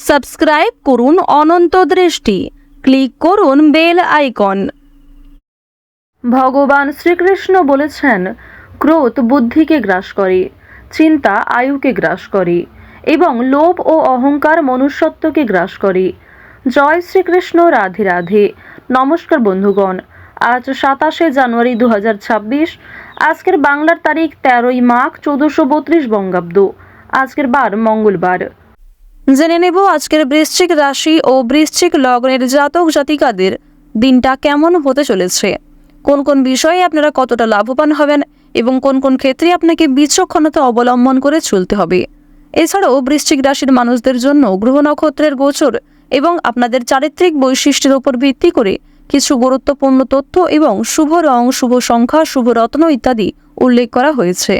Subscribe করুন অনন্ত দৃষ্টি, click করুন বেল আইকন। ভগবান শ্রীকৃষ্ণ বলেছেন, ক্রোধ বুদ্ধিকে গ্রাস করে, চিন্তা আয়ুকে গ্রাস করে এবং লোভ ও অহংকার মনুষ্যত্বকে গ্রাস করে। জয় শ্রীকৃষ্ণ, রাধে রাধে। নমস্কার বন্ধুগণ, আজ 27শে জানুয়ারি 2026। আজকের বাংলার তারিখ 13ই মাঘ 1432 বঙ্গাব্দ। আজকের বার মঙ্গলবার। জেনে নেব আজকের বৃশ্চিক রাশি ও বৃশ্চিক লগ্নের জাতক জাতিকাদের দিনটা কেমন হতে চলেছে, কোন কোন বিষয়ে আপনারা কতটা লাভবান হবেন এবং কোন কোন ক্ষেত্রে আপনাকে বিচক্ষণতা অবলম্বন করে চলতে হবে। এছাড়াও বৃশ্চিক রাশির মানুষদের জন্য গ্রহ নক্ষত্রের গোচর এবং আপনাদের চারিত্রিক বৈশিষ্ট্যের উপর ভিত্তি করে কিছু গুরুত্বপূর্ণ তথ্য এবং শুভ রং, শুভ সংখ্যা, শুভ রত্ন ইত্যাদি উল্লেখ করা হয়েছে।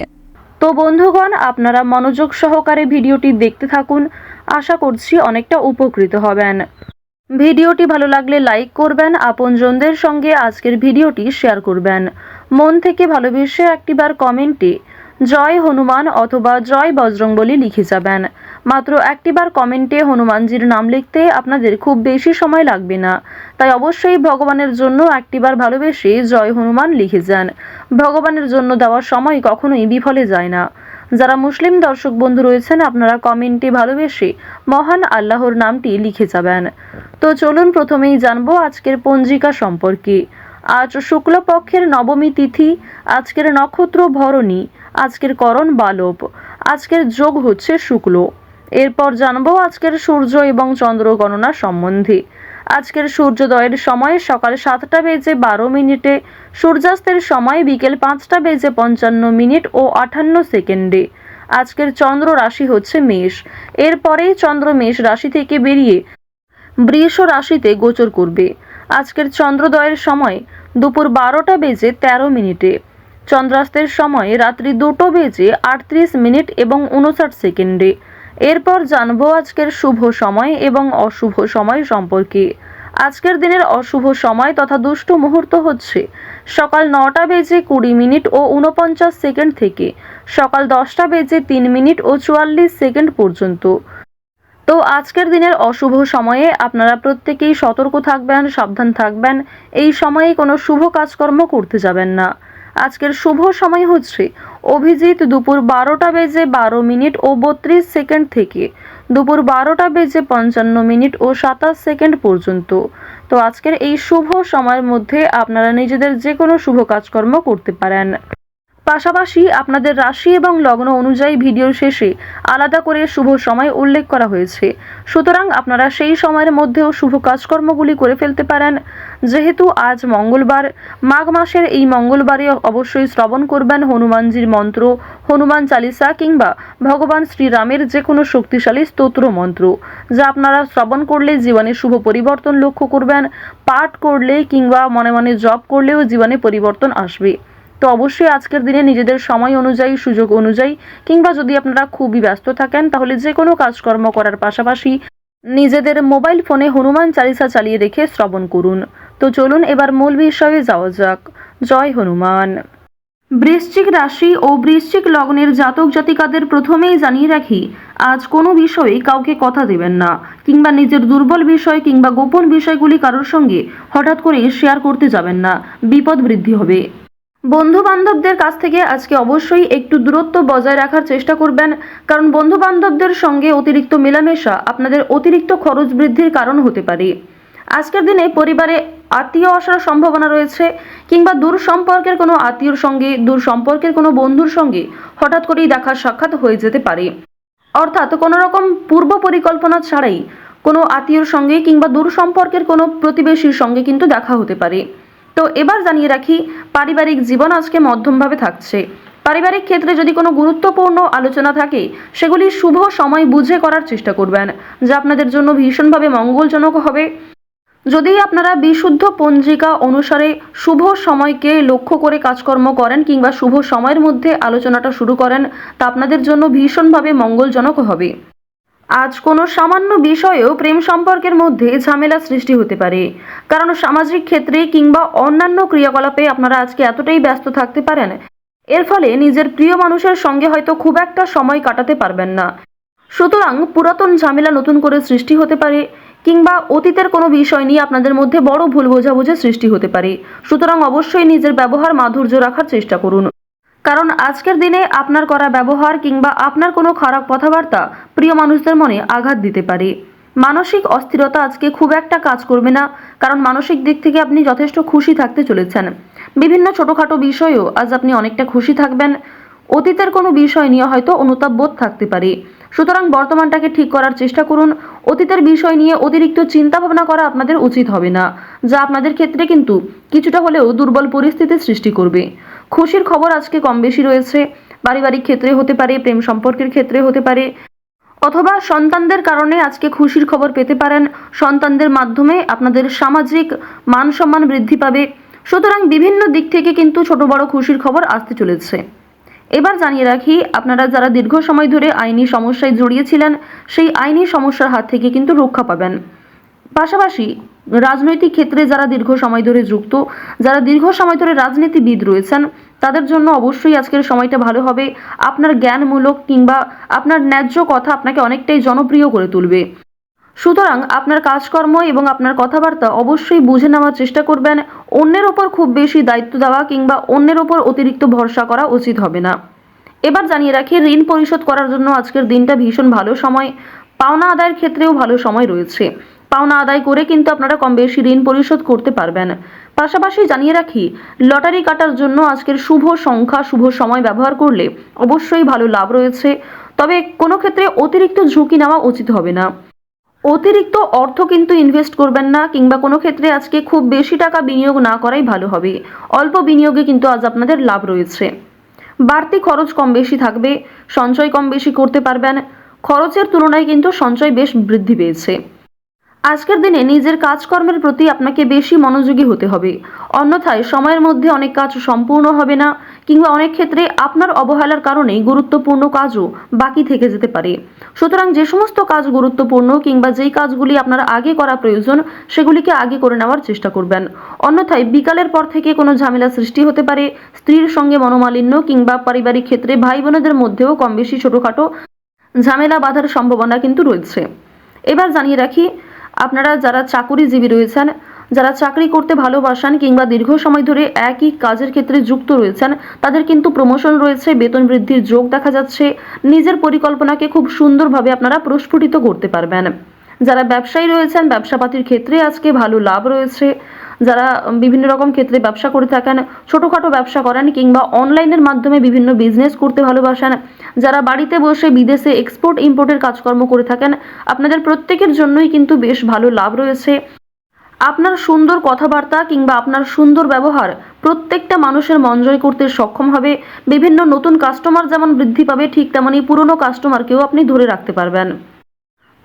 তো বন্ধুগণ, আপনারা মনোযোগ সহকারে ভিডিওটি দেখতে থাকুন। আশা করছি অনেকটা উপকৃত হবেন। ভিডিওটি ভালো লাগলে লাইক করবেন, আপনজনদের সঙ্গে আজকের ভিডিওটি শেয়ার করবেন। মন থেকে ভালোবেসে একটিবার কমেন্টে জয় হনুমান অথবা জয় বজরংবলী লিখে যাবেন। মাত্র একটিবার কমেন্টে হনুমানজির নাম লিখতে আপনাদের খুব বেশি সময় লাগবে না, তাই অবশ্যই ভগবানের জন্য একটিবার ভালোবেসে জয় হনুমান লিখে যান। ভগবানের জন্য দেওয়ার সময় কখনোই বিফলে যায় না। যারা মুসলিম দর্শক বন্ধু রয়েছেন, আপনারা কমেন্টে ভালোবেসে মহান আল্লাহর নামটি লিখে যাবেন। তো চলুন প্রথমেই জানবো আজকের পঞ্জিকা সম্পর্কে। আজ শুক্লপক্ষের নবমী তিথি, আজকের নক্ষত্র ভরণী, আজকের করণ বালব, আজকের যোগ হচ্ছে শুক্ল। এরপর জানবো আজকের সূর্য এবং চন্দ্র গণনা সম্বন্ধে। আজকের সূর্যোদয়ের সময় সকাল 7টা বেজে 12 মিনিটে, সূর্যাস্তের সময় বিকেল 5টা বেজে 55 ও 58 সেকেন্ডে। আজকের চন্দ্র রাশি হচ্ছে মেষ। এরপরেই চন্দ্র মেষ রাশি থেকে বেরিয়ে বৃষ রাশিতে গোচর করবে। আজকের চন্দ্রোদয়ের সময় দুপুর 12টা বেজে 13 মিনিটে, চন্দ্রাস্তের সময় রাত্রি 2টো বেজে 38 মিনিট এবং 59 সেকেন্ডে। এরপর জানবো আজকের শুভ সময় এবং অশুভ সময় সম্পর্কে। আজকের দিনের অশুভ সময় তথা দুষ্ট মুহূর্ত হচ্ছে সকাল 9টা বেজে 20 মিনিট ও 49 সেকেন্ড থেকে সকাল 10টা বেজে 3 মিনিট ও 44 সেকেন্ড পর্যন্ত। তো আজকের দিনের অশুভ সময়ে আপনারা প্রত্যেকেই সতর্ক থাকবেন, সাবধান থাকবেন। এই সময়ে কোনো শুভ কাজকর্ম করতে যাবেন না। আজকের শুভ সময় হচ্ছে অভিজিৎ দুপুর 12টা বেজে 12 মিনিট ও 32 সেকেন্ড থেকে দুপুর 12টা বেজে 55 মিনিট ও 27 সেকেন্ড পর্যন্ত। তো আজকের এই শুভ সময়ের মধ্যে আপনারা নিজেদের যে কোনো শুভ কাজকর্ম করতে পারেন। পাশাপাশি আপনাদের রাশি এবং লগ্ন অনুযায়ী ভিডিওর শেষে আলাদা করে শুভ সময় উল্লেখ করা হয়েছে, সুতরাং আপনারা সেই সময়ের মধ্যেও শুভ কাজকর্মগুলি করে ফেলতে পারেন। যেহেতু আজ মঙ্গলবার, মাঘ মাসের এই মঙ্গলবারে অবশ্যই শ্রবণ করবেন হনুমানজির মন্ত্র, হনুমান চালিসা কিংবা ভগবান শ্রীরামের যে কোনো শক্তিশালী স্তোত্র মন্ত্র, যা আপনারা শ্রবণ করলে জীবনে শুভ পরিবর্তন লক্ষ্য করবেন। পাঠ করলে কিংবা মনে মনে জপ করলেও জীবনে পরিবর্তন আসবে। তো অবশ্যই আজকের দিনে নিজেদের সময় অনুযায়ী, সুযোগ অনুযায়ী কিংবা যদি আপনারা খুবই ব্যস্ত থাকেন তাহলে যে কোনো কাজকর্ম করার পাশাপাশি নিজেদের মোবাইল ফোনে হনুমান চালিসা চালিয়ে রেখে শ্রবণ করুন। তো চলুন এবার মূল বিষয়ে যাওয়া যাক। জয় হনুমান। বৃশ্চিক রাশি ও বৃশ্চিক লগ্নের জাতক জাতিকাদের প্রথমেই জানিয়ে রাখি, আজ কোনো বিষয়ে কাউকে কথা দেবেন না কিংবা নিজের দুর্বল বিষয় কিংবা গোপন বিষয়গুলি কারোর সঙ্গে হঠাৎ করে শেয়ার করতে যাবেন না, বিপদ বৃদ্ধি হবে। বন্ধু বান্ধবদের কাছ থেকে আজকে অবশ্যই একটু দূরত্ব বজায় রাখার চেষ্টা করবেন, কারণ বন্ধু বান্ধবদের সঙ্গে অতিরিক্ত মেলামেশা আপনাদের অতিরিক্ত খরচ বৃদ্ধির কারণ হতে পারে। আজকের দিনে পরিবারে আত্মীয় আসার সম্ভাবনা রয়েছে কিংবা দূর সম্পর্কের কোনো আত্মীয়র সঙ্গে, দূর সম্পর্কের কোনো বন্ধুর সঙ্গে হঠাৎ করেই দেখা সাক্ষাৎ হয়ে যেতে পারে। অর্থাৎ কোনো রকম পূর্ব পরিকল্পনা ছাড়াই কোনো আত্মীয়র সঙ্গে কিংবা দূর সম্পর্কের কোনো প্রতিবেশীর সঙ্গে কিন্তু দেখা হতে পারে। তো এবার জানিয়ে রাখি, পারিবারিক জীবন আজকে মধ্যমভাবে থাকছে। পারিবারিক ক্ষেত্রে যদি কোনো গুরুত্বপূর্ণ আলোচনা থাকে সেগুলি শুভ সময় বুঝে করার চেষ্টা করবেন, যা আপনাদের জন্য ভীষণভাবে মঙ্গলজনক হবে। যদি আপনারা বিশুদ্ধ পঞ্জিকা অনুসারে শুভ সময়কে লক্ষ্য করে কাজকর্ম করেন কিংবা শুভ সময়ের মধ্যে আলোচনাটা শুরু করেন, তা আপনাদের জন্য ভীষণভাবে মঙ্গলজনক হবে। আজ কোনো সামান্য বিষয়েও প্রেম সম্পর্কের মধ্যে ঝামেলা সৃষ্টি হতে পারে, কারণ সামাজিক ক্ষেত্রে কিংবা অন্যান্য ক্রিয়াকলাপে আপনারা আজকে এতটাই ব্যস্ত থাকতে পারেন, এর ফলে নিজের প্রিয় মানুষের সঙ্গে হয়তো খুব একটা সময় কাটাতে পারবেন না। সুতরাং পুরাতন ঝামেলা নতুন করে সৃষ্টি হতে পারে, কিংবা অতীতের কোনো বিষয় নিয়ে আপনাদের মধ্যে বড় ভুল বোঝাবুঝি সৃষ্টি হতে পারে। সুতরাং অবশ্যই নিজের ব্যবহার মাধুর্য রাখার চেষ্টা করুন, কারণ আজকের দিনে আপনার করা ব্যবহার কিংবা আপনার কোনো খারাপ কথাবার্তা প্রিয় মানুষদের মনে আঘাত দিতে পারে। মানসিক অস্থিরতা আজকে খুব একটা কাজ করবে না, কারণ মানসিক দিক থেকে আপনি যথেষ্ট খুশি থাকতে চলেছেন। বিভিন্ন ছোটোখাটো বিষয়েও আজ আপনি অনেকটা খুশি থাকবেন। অতীতের কোনো বিষয় নিয়ে হয়তো অনুতাপ বোধ থাকতে পারে। সুতরাং বর্তমানটাকে ঠিক করার চেষ্টা করুন। অতীতের বিষয় নিয়ে অতিরিক্ত চিন্তা ভাবনা করা আপনাদের উচিত হবে না, যা আপনাদের ক্ষেত্রে কিন্তু কিছুটা হলেও দুর্বল পরিস্থিতির সৃষ্টি করবে। খুশির খবর আজকে কম বেশি রয়েছে। পারিবারিক ক্ষেত্রে হতে পারে, প্রেম সম্পর্কের ক্ষেত্রে হতে পারে, অথবা সন্তানদের কারণে আজকে খুশির খবর পেতে পারেন। সন্তানদের মাধ্যমে আপনাদের সামাজিক মান সম্মান বৃদ্ধি পাবে। সুতরাং বিভিন্ন দিক থেকে কিন্তু ছোট বড় খুশির খবর আসতে চলেছে। এবার জানিয়ে রাখি, আপনারা যারা দীর্ঘ সময় ধরে আইনি সমস্যায় জড়িয়েছিলেন, সেই আইনি সমস্যার হাত থেকে কিন্তু রক্ষা পাবেন। পাশাপাশি রাজনৈতিক ক্ষেত্রে যারা দীর্ঘ সময় ধরে যুক্ত, যারা দীর্ঘ সময় ধরে রাজনীতিবিদ রয়েছেন, তাদের জন্য অবশ্যই আজকের সময়টা ভালো হবে। আপনার জ্ঞানমূলক কিংবা আপনার ন্যায্য কথা আপনাকে অনেকটাই জনপ্রিয় করে তুলবে। সুতরাং আপনার কাজকর্ম এবং আপনার কথাবার্তা অবশ্যই বুঝে নেওয়ার চেষ্টা করবেন। অন্যের ওপর খুব বেশি দায়িত্ব দেওয়া কিংবা অন্যের ওপর অতিরিক্ত ভরসা করা উচিত হবে না। এবার জানিয়ে রাখি, ঋণ পরিশোধ করার জন্য আজকের দিনটা ভীষণ ভালো সময়। পাওনা আদায়ের ক্ষেত্রেও ভালো সময় রয়েছে। পাওনা আদায় করে কিন্তু আপনারা কম বেশি ঋণ পরিশোধ করতে পারবেন। পাশাপাশি জানিয়ে রাখি, লটারি কাটার জন্য আজকের শুভ সংখ্যা, শুভ সময় ব্যবহার করলে অবশ্যই ভালো লাভ রয়েছে। তবে কোনো ক্ষেত্রে অতিরিক্ত ঝুঁকি নেওয়া উচিত হবে না। অতিরিক্ত অর্থ কিন্তু ইনভেস্ট করবেন না, কিংবা কোনো ক্ষেত্রে আজকে খুব বেশি টাকা বিনিয়োগ না করাই ভালো হবে। অল্প বিনিয়োগে কিন্তু আজ আপনাদের লাভ রয়েছে। বাড়তি খরচ কম বেশি থাকবে, সঞ্চয় কম বেশি করতে পারবেন। খরচের তুলনায় কিন্তু সঞ্চয় বেশ বৃদ্ধি পেয়েছে। আজকের দিনে নিজের কাজকর্মের প্রতি আপনাকে বেশি মনোযোগী হতে হবে, অন্যথায় সময়ের মধ্যে অনেক কাজ সম্পূর্ণ হবে না, কিংবা অনেক ক্ষেত্রে আপনার অবহেলার কারণে গুরুত্বপূর্ণ কাজও বাকি থেকে যেতে পারে। সুতরাং যে সমস্ত কাজ গুরুত্বপূর্ণ কিংবা যেই কাজগুলি আপনার আগে করা প্রয়োজন, সেগুলিকে আগে করে নেওয়ার চেষ্টা করবেন। অন্যথায় বিকালের পর থেকে কোনো ঝামেলা সৃষ্টি হতে পারে। স্ত্রীর সঙ্গে মনোমালিন্য কিংবা পারিবারিক ক্ষেত্রে ভাই বোনেদের মধ্যেও কম বেশি ছোটোখাটো ঝামেলা বাঁধার সম্ভাবনা কিন্তু রয়েছে। এবার জানিয়ে রাখি, আপনারা যারা চাকুরিজীবী রয়েছেন, যারা চাকরি করতে ভালোবাসেন কিংবা দীর্ঘ সময় ধরে একই কাজের ক্ষেত্রে যুক্ত রয়েছেন, তাদের কিন্তু প্রমোশন রয়েছে, বেতন বৃদ্ধির যোগ দেখা যাচ্ছে। নিজের পরিকল্পনাকে খুব সুন্দরভাবে আপনারা প্রস্ফুটিত করতে পারবেন। যারা ব্যবসায়ী রয়েছেন, ব্যবসাপাতির ক্ষেত্রে আজকে ভালো লাভ রয়েছে। যারা বিভিন্ন রকম ক্ষেত্রে ব্যবসা করে থাকেন, ছোটোখাটো ব্যবসা করেন কিংবা অনলাইনের মাধ্যমে বিভিন্ন বিজনেস করতে ভালোবাসেন, যারা বাড়িতে বসে বিদেশে এক্সপোর্ট ইম্পোর্টের কাজকর্ম করে থাকেন, আপনাদের প্রত্যেকের জন্যই কিন্তু বেশ ভালো লাভ রয়েছে। আপনার সুন্দর কথাবার্তা কিংবা আপনার সুন্দর ব্যবহার প্রত্যেকটা মানুষের মন জয় করতে সক্ষম হবে। বিভিন্ন নতুন কাস্টমার যেমন বৃদ্ধি পাবে, ঠিক তেমনি পুরনো কাস্টমারকেও আপনি ধরে রাখতে পারবেন।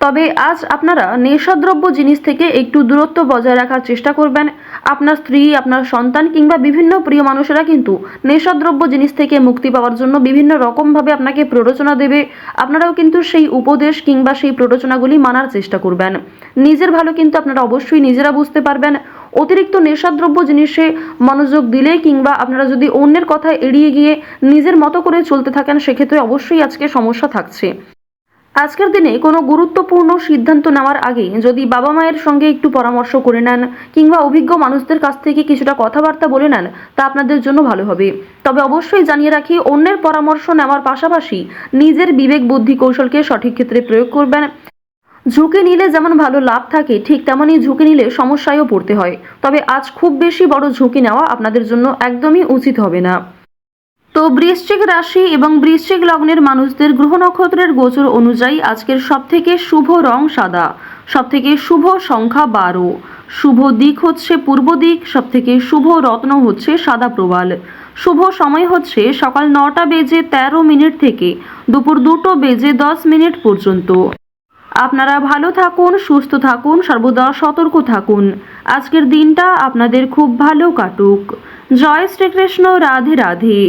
তবে আজ আপনারা নেশাদ্রব্য জিনিস থেকে একটু দূরত্ব বজায় রাখার চেষ্টা করবেন। আপনার স্ত্রী, আপনার সন্তান কিংবা বিভিন্ন প্রিয় মানুষেরা কিন্তু নেশাদ্রব্য জিনিস থেকে মুক্তি পাওয়ার জন্য বিভিন্ন রকমভাবে আপনাকে প্ররোচনা দেবে। আপনারাও কিন্তু সেই উপদেশ কিংবা সেই প্ররোচনাগুলি মানার চেষ্টা করবেন। নিজের ভালো কিন্তু আপনারা অবশ্যই নিজেরা বুঝতে পারবেন। অতিরিক্ত নেশাদ্রব্য জিনিসে মনোযোগ দিলে কিংবা আপনারা যদি অন্যের কথা এড়িয়ে গিয়ে নিজের মতো করে চলতে থাকেন, সেক্ষেত্রে অবশ্যই আজকে সমস্যা থাকছে। আজকের দিনে কোনো গুরুত্বপূর্ণ সিদ্ধান্ত নেওয়ার আগে যদি বাবা মায়ের সঙ্গে একটু পরামর্শ করে নেন কিংবা অভিজ্ঞ মানুষদের কাছ থেকে কিছুটা কথাবার্তা বলে নেন, তা আপনাদের জন্য ভালো হবে। তবে অবশ্যই জানিয়ে রাখি, অন্যের পরামর্শ নেওয়ার পাশাপাশি নিজের বিবেক বুদ্ধি কৌশলকে সঠিক ক্ষেত্রে প্রয়োগ করবেন। ঝুঁকি নিলে যেমন ভালো লাভ থাকে, ঠিক তেমনই ঝুঁকি নিলে সমস্যায়ও পড়তে হয়। তবে আজ খুব বেশি বড় ঝুঁকি নেওয়া আপনাদের জন্য একদমই উচিত হবে না। তো বৃশ্চিক রাশি এবং বৃশ্চিক লগ্নের মানুষদের গ্রহ নক্ষত্রের গোচর অনুযায়ী আজকের সবথেকে শুভ রং সাদা, সবথেকে শুভ সংখ্যা 12, শুভ দিক হচ্ছে পূর্ব দিক, সবথেকে শুভ রত্ন হচ্ছে সাদা প্রবাল। শুভ সময় হচ্ছে সকাল 9:13 থেকে দুপুর 2:10 পর্যন্ত। আপনারা ভালো থাকুন, সুস্থ থাকুন, সর্বদা সতর্ক থাকুন। আজকের দিনটা আপনাদের খুব ভালো কাটুক। জয় শ্রীকৃষ্ণ। রাধে রাধে।